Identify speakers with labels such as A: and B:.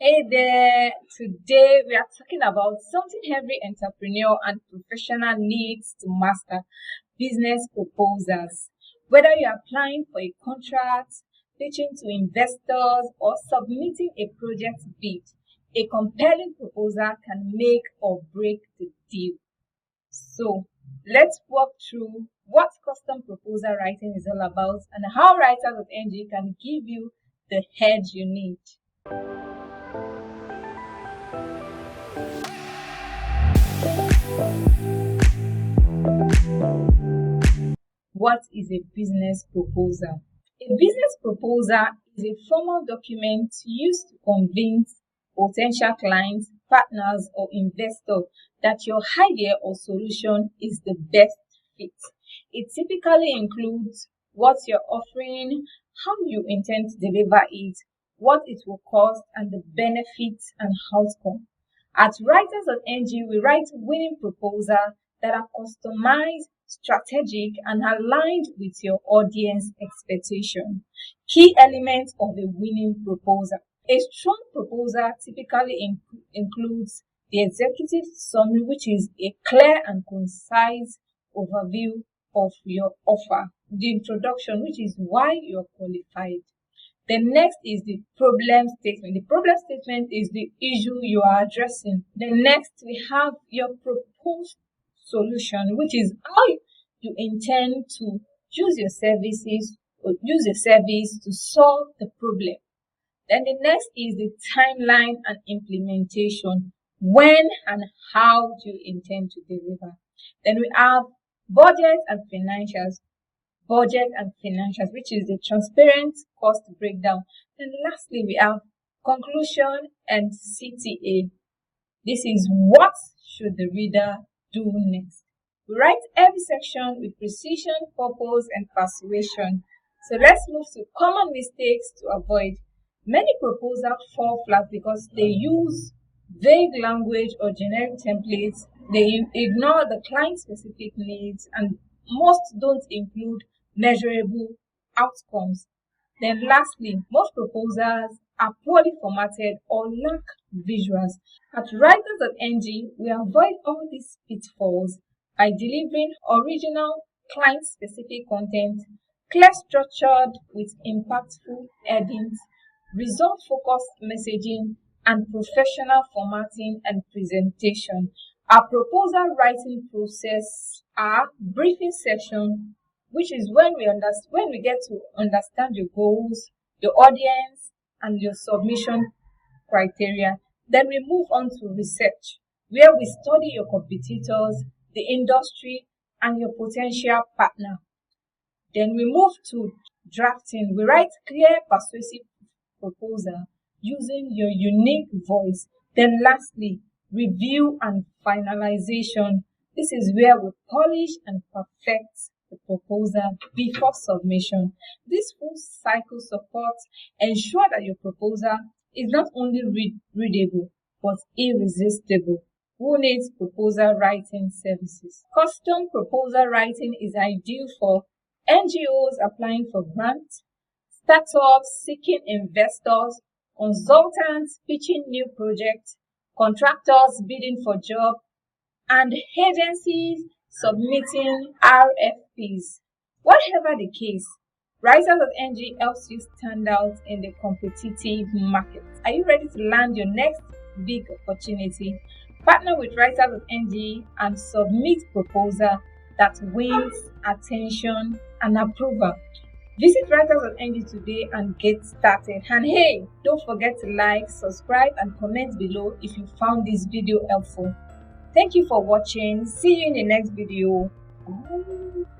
A: Hey there! Today we are talking about something every entrepreneur and professional needs to master: business proposals. Whether you're applying for a contract, pitching to investors, or submitting a project bid, a compelling proposal can make or break the deal. So, let's walk through what custom proposal writing is all about and how Writers.ng can give you the edge you need. What is a business proposal? A business proposal is a formal document used to convince potential clients, partners, or investors that your idea or solution is the best fit. It typically includes what you're offering, how you intend to deliver it, what it will cost, and the benefits and outcome. At Writers.ng, we write winning proposals that are customized, strategic, and aligned with your audience expectation. Key elements of a winning proposal. A strong proposal typically includes the executive summary, which is a clear and concise overview of your offer. The introduction, which is why you're qualified. The next is the problem statement. The problem statement is the issue you are addressing. The next, we have your proposed solution, which is how you intend to use your services or use a service to solve the problem. Then the next is the timeline and implementation. When and how do you intend to deliver? Then we have budget and financials. Which is the transparent cost breakdown. And lastly, we have conclusion and CTA. This is what should the reader do next. We write every section with precision, purpose, and persuasion. So let's move to common mistakes to avoid. Many proposals fall flat because they use vague language or generic templates. They ignore the client-specific needs, and most don't include measurable outcomes. Then lastly, most proposals are poorly formatted or lack visuals. At Writers.ng, we avoid all these pitfalls by delivering original client-specific content, clear structured with impactful headings, result-focused messaging, and professional formatting and presentation. Our proposal writing process are briefing section, which is when we get to understand your goals, your audience, and your submission criteria. Then we move on to research, where we study your competitors, the industry, and your potential partner. Then we move to drafting. We write clear, persuasive proposal using your unique voice. Then lastly, review and finalization. This is where we polish and perfect the proposal before submission. This full cycle support ensure that your proposal is not only readable but irresistible. Who needs proposal writing services? Custom proposal writing is ideal for NGOs applying for grants, startups seeking investors, consultants pitching new projects, contractors bidding for jobs, and agencies submitting RFPs. Whatever the case, Writers.ng helps you stand out in the competitive market. Are you ready to land your next big opportunity? Partner with Writers.ng and submit proposal that wins attention and approval. Visit Writers.ng today and get started. And hey, don't forget to like, subscribe, and comment below if you found this video helpful. Thank you for watching. See you in the next video. Bye.